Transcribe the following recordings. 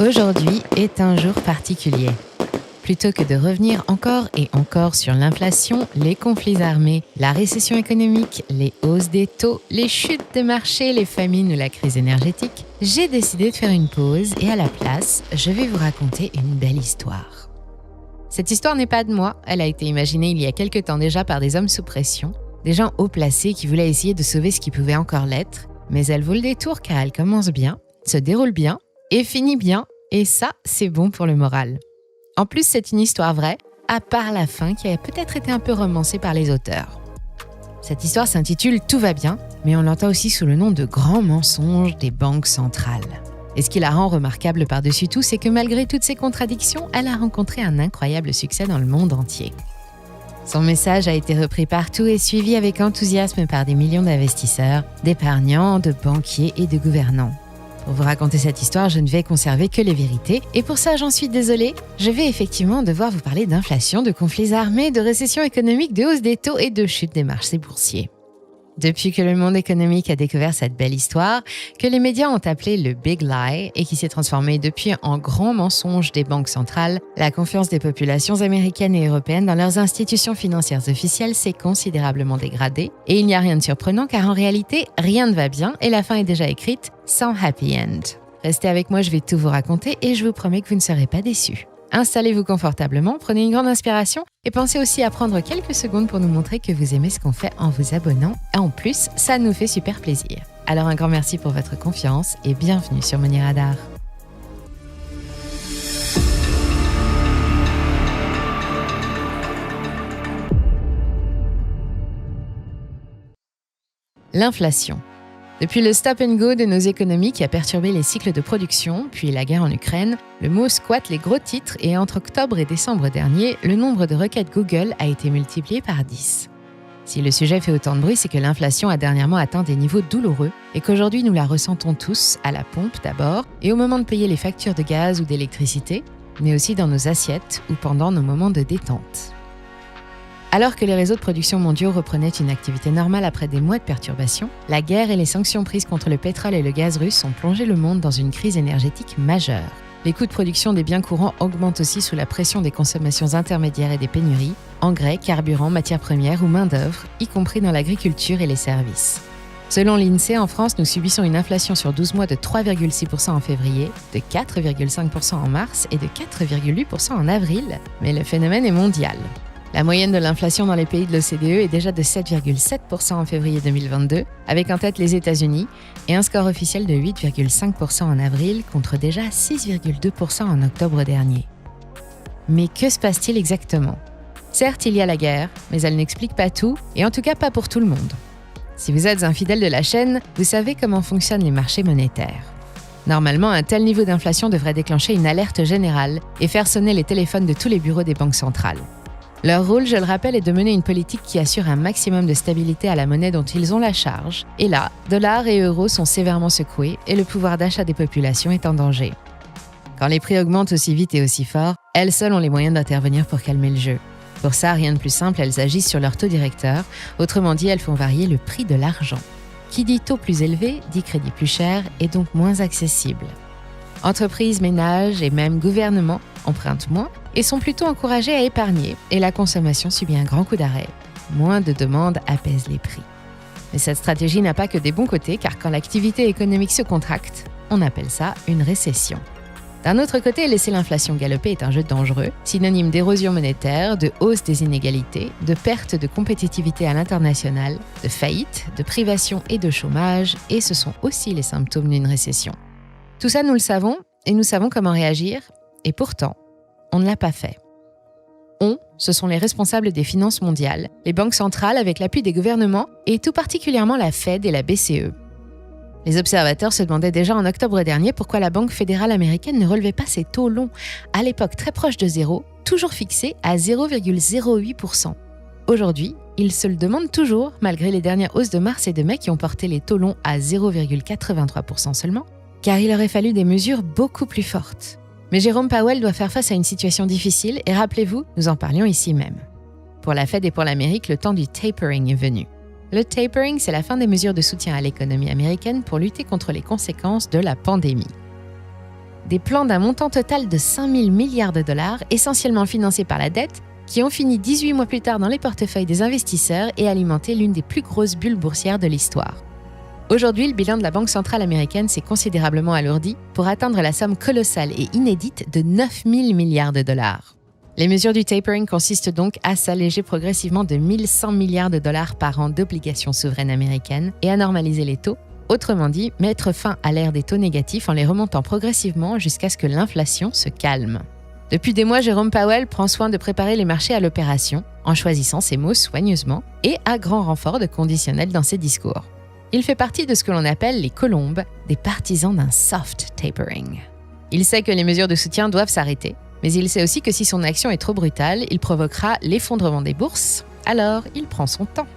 Aujourd'hui est un jour particulier. Plutôt que de revenir encore et encore sur l'inflation, les conflits armés, la récession économique, les hausses des taux, les chutes des marchés, les famines ou la crise énergétique, j'ai décidé de faire une pause et à la place, je vais vous raconter une belle histoire. Cette histoire n'est pas de moi, elle a été imaginée il y a quelque temps déjà par des hommes sous pression, des gens haut placés qui voulaient essayer de sauver ce qui pouvait encore l'être, mais elle vaut le détour car elle commence bien, se déroule bien et finit bien, et ça, c'est bon pour le moral. En plus, c'est une histoire vraie, à part la fin qui a peut-être été un peu romancée par les auteurs. Cette histoire s'intitule « Tout va bien », mais on l'entend aussi sous le nom de « Grand mensonge des banques centrales ». Et ce qui la rend remarquable par-dessus tout, c'est que malgré toutes ces contradictions, elle a rencontré un incroyable succès dans le monde entier. Son message a été repris partout et suivi avec enthousiasme par des millions d'investisseurs, d'épargnants, de banquiers et de gouvernants. Pour vous raconter cette histoire, je ne vais conserver que les vérités. Et pour ça, j'en suis désolée. Je vais effectivement devoir vous parler d'inflation, de conflits armés, de récession économique, de hausse des taux et de chute des marchés boursiers. Depuis que le monde économique a découvert cette belle histoire, que les médias ont appelé le Big Lie et qui s'est transformé depuis en grand mensonge des banques centrales, la confiance des populations américaines et européennes dans leurs institutions financières officielles s'est considérablement dégradée. Et il n'y a rien de surprenant car en réalité, rien ne va bien et la fin est déjà écrite sans happy end. Restez avec moi, je vais tout vous raconter et je vous promets que vous ne serez pas déçus. Installez-vous confortablement, prenez une grande inspiration et pensez aussi à prendre quelques secondes pour nous montrer que vous aimez ce qu'on fait en vous abonnant. En plus, ça nous fait super plaisir. Alors un grand merci pour votre confiance et bienvenue sur Money Radar. L'inflation. Depuis le stop and go de nos économies qui a perturbé les cycles de production, puis la guerre en Ukraine, le mot squatte les gros titres et entre octobre et décembre dernier, le nombre de requêtes Google a été multiplié par 10. Si le sujet fait autant de bruit, c'est que l'inflation a dernièrement atteint des niveaux douloureux et qu'aujourd'hui nous la ressentons tous, à la pompe d'abord, et au moment de payer les factures de gaz ou d'électricité, mais aussi dans nos assiettes ou pendant nos moments de détente. Alors que les réseaux de production mondiaux reprenaient une activité normale après des mois de perturbations, la guerre et les sanctions prises contre le pétrole et le gaz russe ont plongé le monde dans une crise énergétique majeure. Les coûts de production des biens courants augmentent aussi sous la pression des consommations intermédiaires et des pénuries, engrais, carburants, matières premières ou main-d'œuvre, y compris dans l'agriculture et les services. Selon l'INSEE, en France, nous subissons une inflation sur 12 mois de 3,6% en février, de 4,5% en mars et de 4,8% en avril. Mais le phénomène est mondial. La moyenne de l'inflation dans les pays de l'OCDE est déjà de 7,7% en février 2022, avec en tête les États-Unis, et un score officiel de 8,5% en avril contre déjà 6,2% en octobre dernier. Mais que se passe-t-il exactement ? Certes, il y a la guerre, mais elle n'explique pas tout, et en tout cas pas pour tout le monde. Si vous êtes un fidèle de la chaîne, vous savez comment fonctionnent les marchés monétaires. Normalement, un tel niveau d'inflation devrait déclencher une alerte générale et faire sonner les téléphones de tous les bureaux des banques centrales. Leur rôle, je le rappelle, est de mener une politique qui assure un maximum de stabilité à la monnaie dont ils ont la charge. Et là, dollars et euros sont sévèrement secoués et le pouvoir d'achat des populations est en danger. Quand les prix augmentent aussi vite et aussi fort, elles seules ont les moyens d'intervenir pour calmer le jeu. Pour ça, rien de plus simple, elles agissent sur leur taux directeur. Autrement dit, elles font varier le prix de l'argent. Qui dit taux plus élevé, dit crédit plus cher et donc moins accessible. Entreprises, ménages et même gouvernements empruntent moins et sont plutôt encouragés à épargner et la consommation subit un grand coup d'arrêt. Moins de demandes apaisent les prix. Mais cette stratégie n'a pas que des bons côtés car quand l'activité économique se contracte, on appelle ça une récession. D'un autre côté, laisser l'inflation galoper est un jeu dangereux, synonyme d'érosion monétaire, de hausse des inégalités, de perte de compétitivité à l'international, de faillite, de privation et de chômage, et ce sont aussi les symptômes d'une récession. Tout ça, nous le savons, et nous savons comment réagir, et pourtant, on ne l'a pas fait. Ce sont les responsables des finances mondiales, les banques centrales avec l'appui des gouvernements, et tout particulièrement la Fed et la BCE. Les observateurs se demandaient déjà en octobre dernier pourquoi la Banque fédérale américaine ne relevait pas ses taux longs, à l'époque très proches de zéro, toujours fixés à 0,08%. Aujourd'hui, ils se le demandent toujours, malgré les dernières hausses de mars et de mai qui ont porté les taux longs à 0,83% seulement, car il aurait fallu des mesures beaucoup plus fortes. Mais Jérôme Powell doit faire face à une situation difficile et rappelez-vous, nous en parlions ici même. Pour la Fed et pour l'Amérique, le temps du tapering est venu. Le tapering, c'est la fin des mesures de soutien à l'économie américaine pour lutter contre les conséquences de la pandémie. des plans d'un montant total de 5 000 milliards de dollars, essentiellement financés par la dette, qui ont fini 18 mois plus tard dans les portefeuilles des investisseurs et alimenté l'une des plus grosses bulles boursières de l'histoire. Aujourd'hui, le bilan de la Banque centrale américaine s'est considérablement alourdi pour atteindre la somme colossale et inédite de 9 000 milliards de dollars. Les mesures du tapering consistent donc à s'alléger progressivement de 1 100 milliards de dollars par an d'obligations souveraines américaines et à normaliser les taux, autrement dit, mettre fin à l'ère des taux négatifs en les remontant progressivement jusqu'à ce que l'inflation se calme. Depuis des mois, Jérôme Powell prend soin de préparer les marchés à l'opération, en choisissant ses mots soigneusement et à grand renfort de conditionnel dans ses discours. Il fait partie de ce que l'on appelle les colombes, des partisans d'un soft tapering. Il sait que les mesures de soutien doivent s'arrêter, mais il sait aussi que si son action est trop brutale, il provoquera l'effondrement des bourses, alors il prend son temps.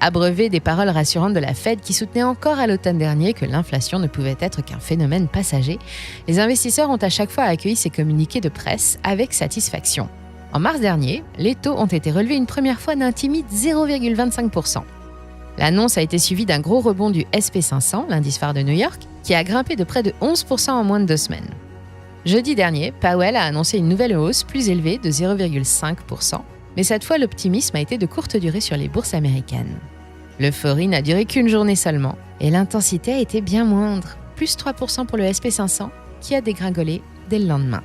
Abreuvé des paroles rassurantes de la Fed qui soutenait encore à l'automne dernier que l'inflation ne pouvait être qu'un phénomène passager, les investisseurs ont à chaque fois accueilli ces communiqués de presse avec satisfaction. En mars dernier, les taux ont été relevés une première fois d'un timide 0,25%. L'annonce a été suivie d'un gros rebond du SP500, l'indice phare de New York, qui a grimpé de près de 11% en moins de 2 semaines. Jeudi dernier, Powell a annoncé une nouvelle hausse plus élevée de 0,5%, mais cette fois l'optimisme a été de courte durée sur les bourses américaines. L'euphorie n'a duré qu'une journée seulement, et l'intensité a été bien moindre, plus 3% pour le SP500, qui a dégringolé dès le lendemain.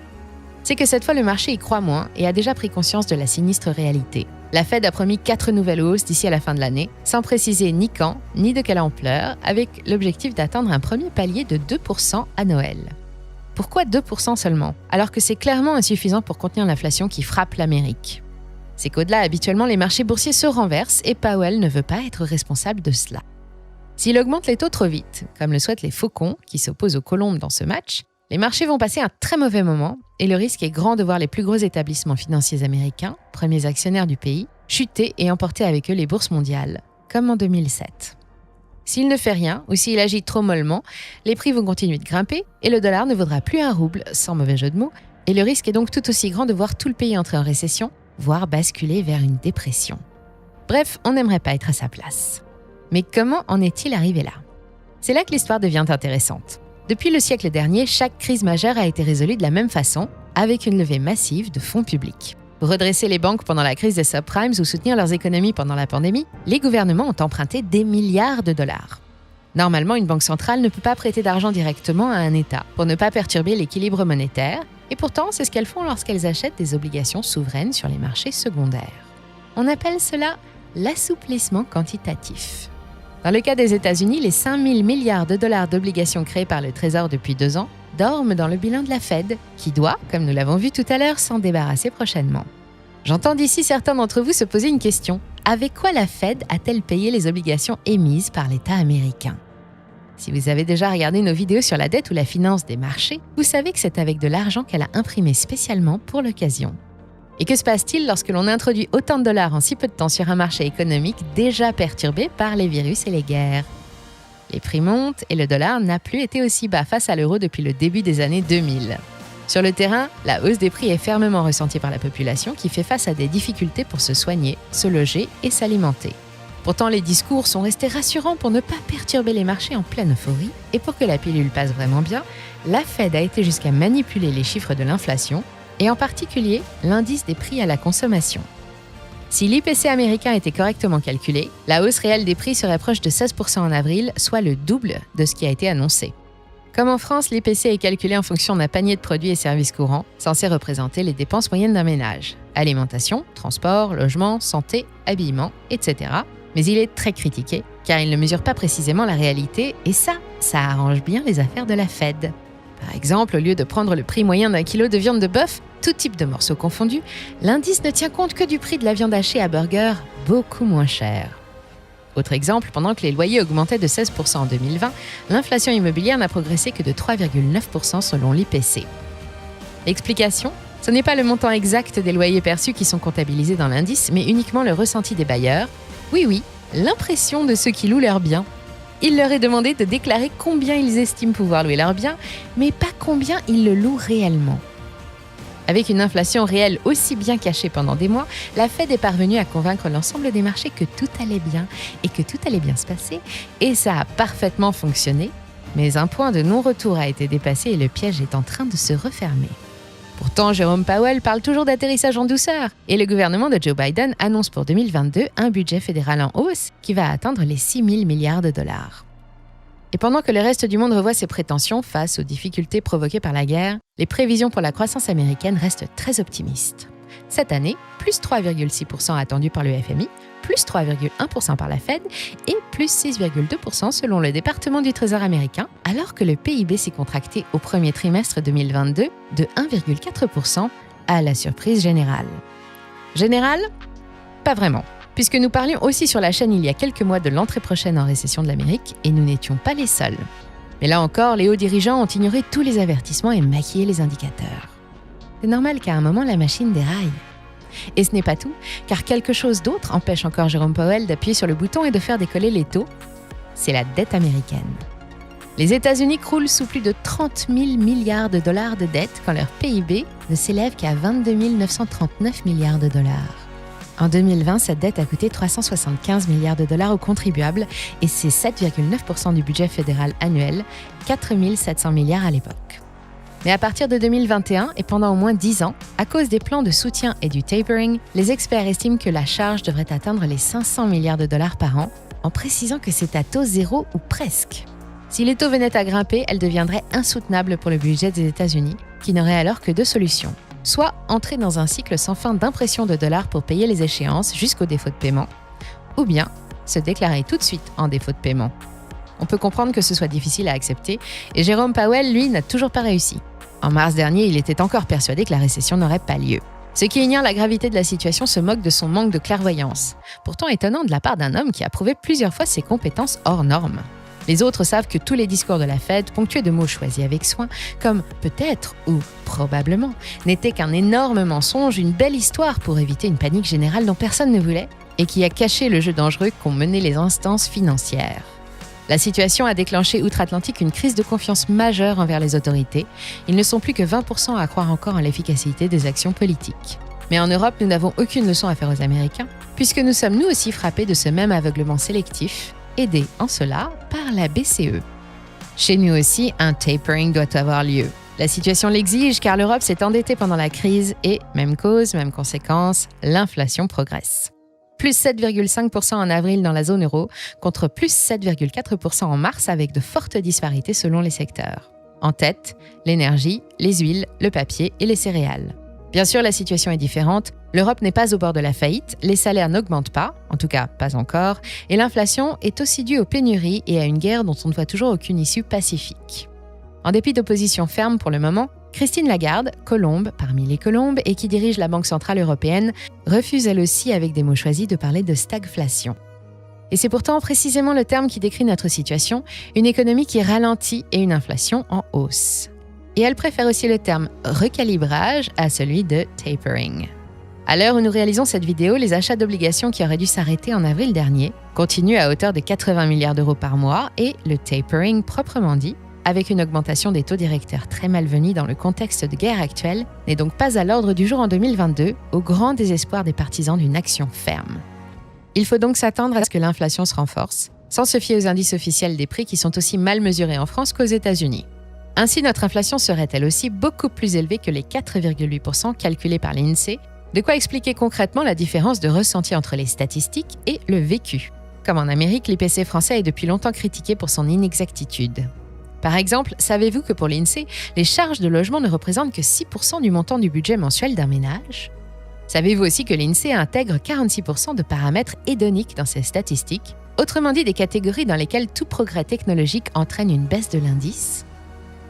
C'est que cette fois le marché y croit moins et a déjà pris conscience de la sinistre réalité. La Fed a promis 4 nouvelles hausses d'ici à la fin de l'année, sans préciser ni quand, ni de quelle ampleur, avec l'objectif d'atteindre un premier palier de 2% à Noël. Pourquoi 2% seulement, alors que c'est clairement insuffisant pour contenir l'inflation qui frappe l'Amérique ? C'est qu'au-delà, habituellement, les marchés boursiers se renversent et Powell ne veut pas être responsable de cela. S'il augmente les taux trop vite, comme le souhaitent les faucons qui s'opposent aux colombes dans ce match, les marchés vont passer un très mauvais moment et le risque est grand de voir les plus gros établissements financiers américains, premiers actionnaires du pays, chuter et emporter avec eux les bourses mondiales, comme en 2007. S'il ne fait rien ou s'il agit trop mollement, les prix vont continuer de grimper et le dollar ne vaudra plus un rouble, sans mauvais jeu de mots, et le risque est donc tout aussi grand de voir tout le pays entrer en récession, voire basculer vers une dépression. Bref, on n'aimerait pas être à sa place. Mais comment en est-il arrivé là ? C'est là que l'histoire devient intéressante. Depuis le siècle dernier, chaque crise majeure a été résolue de la même façon, avec une levée massive de fonds publics. Pour redresser les banques pendant la crise des subprimes ou soutenir leurs économies pendant la pandémie, les gouvernements ont emprunté des milliards de dollars. Normalement, une banque centrale ne peut pas prêter d'argent directement à un État pour ne pas perturber l'équilibre monétaire, et pourtant, c'est ce qu'elles font lorsqu'elles achètent des obligations souveraines sur les marchés secondaires. On appelle cela l'assouplissement quantitatif. Dans le cas des États-Unis, les 5 000 milliards de dollars d'obligations créées par le Trésor depuis 2 ans dorment dans le bilan de la Fed, qui doit, comme nous l'avons vu tout à l'heure, s'en débarrasser prochainement. J'entends d'ici certains d'entre vous se poser une question. Avec quoi la Fed a-t-elle payé les obligations émises par l'État américain ? Si vous avez déjà regardé nos vidéos sur la dette ou la finance des marchés, vous savez que c'est avec de l'argent qu'elle a imprimé spécialement pour l'occasion. Et que se passe-t-il lorsque l'on introduit autant de dollars en si peu de temps sur un marché économique déjà perturbé par les virus et les guerres ? Les prix montent et le dollar n'a plus été aussi bas face à l'euro depuis le début des années 2000. Sur le terrain, la hausse des prix est fermement ressentie par la population qui fait face à des difficultés pour se soigner, se loger et s'alimenter. Pourtant, les discours sont restés rassurants pour ne pas perturber les marchés en pleine euphorie. Et pour que la pilule passe vraiment bien, la Fed a été jusqu'à manipuler les chiffres de l'inflation, et en particulier l'indice des prix à la consommation. Si l'IPC américain était correctement calculé, la hausse réelle des prix serait proche de 16% en avril, soit le double de ce qui a été annoncé. Comme en France, l'IPC est calculé en fonction d'un panier de produits et services courants, censé représenter les dépenses moyennes d'un ménage. Alimentation, transport, logement, santé, habillement, etc. Mais il est très critiqué, car il ne mesure pas précisément la réalité, et ça arrange bien les affaires de la Fed. Par exemple, au lieu de prendre le prix moyen d'un kilo de viande de bœuf, tout type de morceaux confondus, l'indice ne tient compte que du prix de la viande hachée à burger, beaucoup moins cher. Autre exemple, pendant que les loyers augmentaient de 16% en 2020, l'inflation immobilière n'a progressé que de 3,9% selon l'IPC. L'explication ? Ce n'est pas le montant exact des loyers perçus qui sont comptabilisés dans l'indice, mais uniquement le ressenti des bailleurs. Oui, l'impression de ceux qui louent leurs biens. Il leur est demandé de déclarer combien ils estiment pouvoir louer leurs biens, mais pas combien ils le louent réellement. Avec une inflation réelle aussi bien cachée pendant des mois, la Fed est parvenue à convaincre l'ensemble des marchés que tout allait bien et que tout allait bien se passer, et ça a parfaitement fonctionné, Mais un point de non-retour a été dépassé et le piège est en train de se refermer. Pourtant, Jérôme Powell parle toujours d'atterrissage en douceur et le gouvernement de Joe Biden annonce pour 2022 un budget fédéral en hausse qui va atteindre les 6 000 milliards de dollars. Et pendant que le reste du monde revoit ses prétentions face aux difficultés provoquées par la guerre, les prévisions pour la croissance américaine restent très optimistes. Cette année, plus 3,6% attendu par le FMI, plus 3,1% par la Fed et plus 6,2% selon le département du Trésor américain, alors que le PIB s'est contracté au premier trimestre 2022 de 1,4% à la surprise générale. Générale ? Pas vraiment, puisque nous parlions aussi sur la chaîne il y a quelques mois de l'entrée prochaine en récession de l'Amérique et nous n'étions pas les seuls. Mais là encore, les hauts dirigeants ont ignoré tous les avertissements et maquillé les indicateurs. C'est normal qu'à un moment, la machine déraille. Et ce n'est pas tout, car quelque chose d'autre empêche encore Jérôme Powell d'appuyer sur le bouton et de faire décoller les taux. C'est la dette américaine. Les États-Unis croulent sous plus de 30 000 milliards de dollars de dette quand leur PIB ne s'élève qu'à 22 939 milliards de dollars. En 2020, cette dette a coûté 375 milliards de dollars aux contribuables et c'est 7,9% du budget fédéral annuel, 4 700 milliards à l'époque. Mais à partir de 2021 et pendant au moins 10 ans, à cause des plans de soutien et du tapering, les experts estiment que la charge devrait atteindre les 500 milliards de dollars par an, en précisant que c'est à taux zéro ou presque. Si les taux venaient à grimper, elle deviendrait insoutenable pour le budget des États-Unis, qui n'aurait alors que deux solutions. Soit entrer dans un cycle sans fin d'impression de dollars pour payer les échéances jusqu'au défaut de paiement, ou bien se déclarer tout de suite en défaut de paiement. On peut comprendre que ce soit difficile à accepter, et Jérôme Powell, lui, n'a toujours pas réussi. En mars dernier, il était encore persuadé que la récession n'aurait pas lieu. Ceux qui ignorent la gravité de la situation se moquent de son manque de clairvoyance. Pourtant étonnant de la part d'un homme qui a prouvé plusieurs fois ses compétences hors normes. Les autres savent que tous les discours de la Fed, ponctués de mots choisis avec soin, comme « peut-être » ou « probablement », n'étaient qu'un énorme mensonge, une belle histoire pour éviter une panique générale dont personne ne voulait et qui a caché le jeu dangereux qu'ont mené les instances financières. La situation a déclenché outre-Atlantique une crise de confiance majeure envers les autorités. Ils ne sont plus que 20% à croire encore en l'efficacité des actions politiques. Mais en Europe, nous n'avons aucune leçon à faire aux Américains, puisque nous sommes nous aussi frappés de ce même aveuglement sélectif, aidés en cela par la BCE. Chez nous aussi, un tapering doit avoir lieu. La situation l'exige car l'Europe s'est endettée pendant la crise et, même cause, même conséquence, l'inflation progresse. Plus 7,5% en avril dans la zone euro, contre plus 7,4% en mars avec de fortes disparités selon les secteurs. En tête, l'énergie, les huiles, le papier et les céréales. Bien sûr, la situation est différente. L'Europe n'est pas au bord de la faillite, les salaires n'augmentent pas, en tout cas pas encore, et l'inflation est aussi due aux pénuries et à une guerre dont on ne voit toujours aucune issue pacifique. En dépit d'opposition ferme pour le moment, Christine Lagarde, colombe parmi les colombes et qui dirige la Banque centrale européenne, refuse elle aussi avec des mots choisis de parler de stagflation. Et c'est pourtant précisément le terme qui décrit notre situation, une économie qui ralentit et une inflation en hausse. Et elle préfère aussi le terme recalibrage à celui de tapering. À l'heure où nous réalisons cette vidéo, les achats d'obligations qui auraient dû s'arrêter en avril dernier continuent à hauteur de 80 milliards d'euros par mois et le tapering proprement dit, avec une augmentation des taux directeurs très malvenus dans le contexte de guerre actuelle, n'est donc pas à l'ordre du jour en 2022, au grand désespoir des partisans d'une action ferme. Il faut donc s'attendre à ce que l'inflation se renforce, sans se fier aux indices officiels des prix qui sont aussi mal mesurés en France qu'aux États-Unis. Ainsi, notre inflation serait elle aussi beaucoup plus élevée que les 4,8% calculés par l'INSEE, de quoi expliquer concrètement la différence de ressenti entre les statistiques et le vécu. Comme en Amérique, l'IPC français est depuis longtemps critiqué pour son inexactitude. Par exemple, savez-vous que pour l'INSEE, les charges de logement ne représentent que 6% du montant du budget mensuel d'un ménage ? Savez-vous aussi que l'INSEE intègre 46% de paramètres hédoniques dans ses statistiques, autrement dit des catégories dans lesquelles tout progrès technologique entraîne une baisse de l'indice ?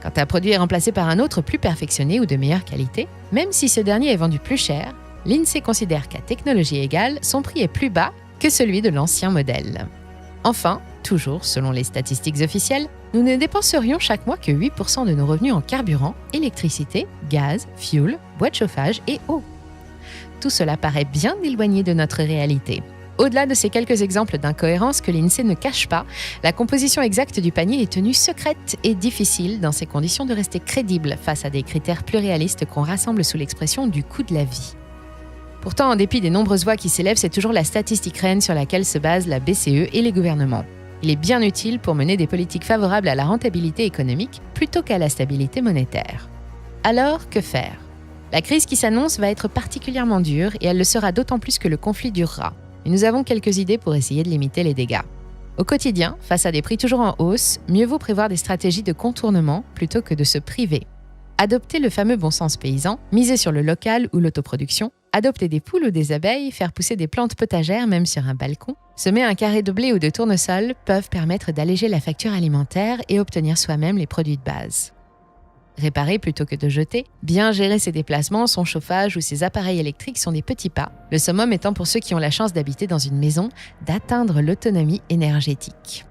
Quand un produit est remplacé par un autre plus perfectionné ou de meilleure qualité, même si ce dernier est vendu plus cher, l'INSEE considère qu'à technologie égale, son prix est plus bas que celui de l'ancien modèle. Enfin, toujours selon les statistiques officielles, nous ne dépenserions chaque mois que 8% de nos revenus en carburant, électricité, gaz, fuel, bois de chauffage et eau. Tout cela paraît bien éloigné de notre réalité. Au-delà de ces quelques exemples d'incohérence que l'INSEE ne cache pas, la composition exacte du panier est tenue secrète et difficile dans ces conditions de rester crédible face à des critères plus réalistes qu'on rassemble sous l'expression du coût de la vie. Pourtant, en dépit des nombreuses voix qui s'élèvent, c'est toujours la statistique reine sur laquelle se basent la BCE et les gouvernements. Il est bien utile pour mener des politiques favorables à la rentabilité économique plutôt qu'à la stabilité monétaire. Alors, que faire ? La crise qui s'annonce va être particulièrement dure et elle le sera d'autant plus que le conflit durera. Et nous avons quelques idées pour essayer de limiter les dégâts. Au quotidien, face à des prix toujours en hausse, mieux vaut prévoir des stratégies de contournement plutôt que de se priver. Adoptez le fameux bon sens paysan, miser sur le local ou l'autoproduction, adopter des poules ou des abeilles, faire pousser des plantes potagères même sur un balcon, semer un carré de blé ou de tournesol peuvent permettre d'alléger la facture alimentaire et obtenir soi-même les produits de base. Réparer plutôt que de jeter, bien gérer ses déplacements, son chauffage ou ses appareils électriques sont des petits pas, le summum étant pour ceux qui ont la chance d'habiter dans une maison, d'atteindre l'autonomie énergétique.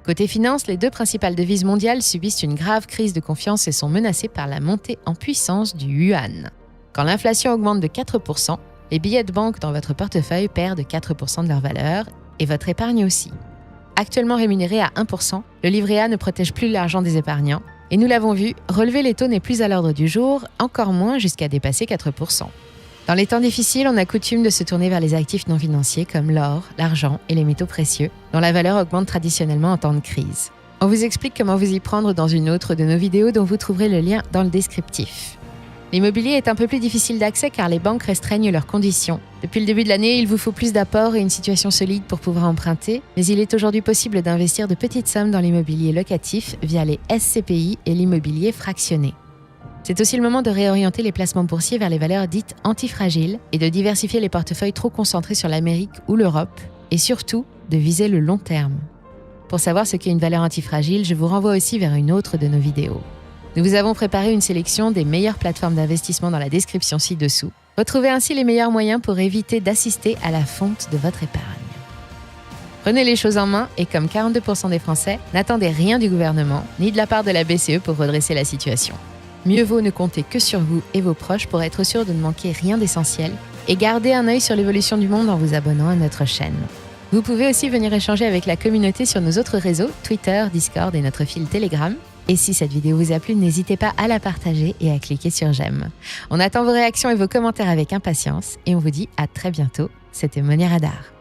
Côté finance, les deux principales devises mondiales subissent une grave crise de confiance et sont menacées par la montée en puissance du yuan. Quand l'inflation augmente de 4%, les billets de banque dans votre portefeuille perdent 4% de leur valeur et votre épargne aussi. Actuellement rémunéré à 1%, le livret A ne protège plus l'argent des épargnants. Et nous l'avons vu, relever les taux n'est plus à l'ordre du jour, encore moins jusqu'à dépasser 4%. Dans les temps difficiles, on a coutume de se tourner vers les actifs non financiers comme l'or, l'argent et les métaux précieux, dont la valeur augmente traditionnellement en temps de crise. On vous explique comment vous y prendre dans une autre de nos vidéos dont vous trouverez le lien dans le descriptif. L'immobilier est un peu plus difficile d'accès car les banques restreignent leurs conditions. Depuis le début de l'année, il vous faut plus d'apports et une situation solide pour pouvoir emprunter, mais il est aujourd'hui possible d'investir de petites sommes dans l'immobilier locatif via les SCPI et l'immobilier fractionné. C'est aussi le moment de réorienter les placements boursiers vers les valeurs dites antifragiles et de diversifier les portefeuilles trop concentrés sur l'Amérique ou l'Europe, et surtout de viser le long terme. Pour savoir ce qu'est une valeur antifragile, je vous renvoie aussi vers une autre de nos vidéos. Nous vous avons préparé une sélection des meilleures plateformes d'investissement dans la description ci-dessous. Retrouvez ainsi les meilleurs moyens pour éviter d'assister à la fonte de votre épargne. Prenez les choses en main et comme 42% des Français, n'attendez rien du gouvernement ni de la part de la BCE pour redresser la situation. Mieux vaut ne compter que sur vous et vos proches pour être sûr de ne manquer rien d'essentiel et garder un œil sur l'évolution du monde en vous abonnant à notre chaîne. Vous pouvez aussi venir échanger avec la communauté sur nos autres réseaux, Twitter, Discord et notre fil Telegram. Et si cette vidéo vous a plu, n'hésitez pas à la partager et à cliquer sur j'aime. On attend vos réactions et vos commentaires avec impatience et on vous dit à très bientôt. C'était Money Radar.